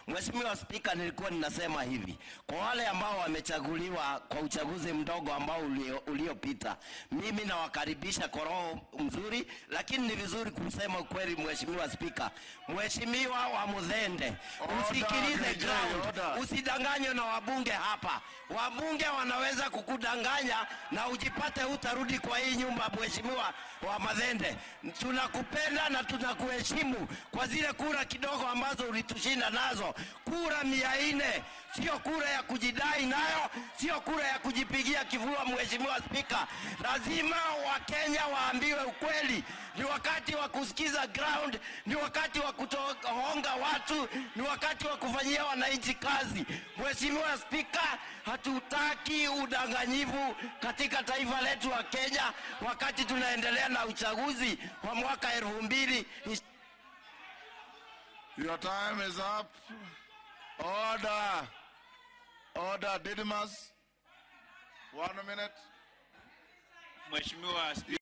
Mheshimiwa Spika, nilikuwa ninasema hivi, kwa wale ambao wamechaguliwa kwa uchaguzi mdogo ambao uliopita, mimi nawakaribisha kwa roho mzuri, lakini ni vizuri kusema ukweli. Mheshimiwa Spika, Mheshimiwa Wamuthende, usikilize ground, usidanganywe na wabunge hapa. Wabunge wanaweza kukudanganya na ujipate utarudi kwa hii nyumba. Mheshimiwa Wamuthende, tunakupenda na tunakuheshimu kwa zile kura kidogo ambazo ulitushinda nazo. Kura 400, sio kura ya kujidai nayo, sio kura ya kujipigia kifua. Mheshimiwa Spika, lazima Wakenya waambiwe ukweli. Ni wakati wa kusikiza ground, ni wakati wa kutohonga watu, ni wakati wa kufanyia wananchi kazi. Mheshimiwa Spika, hatutaki udanganyifu katika taifa letu wa Kenya wakati tunaendelea na uchaguzi wa mwaka 2000. Your time is up. Order. Order. Didymus. 1 minute. Mheshimiwa Spika.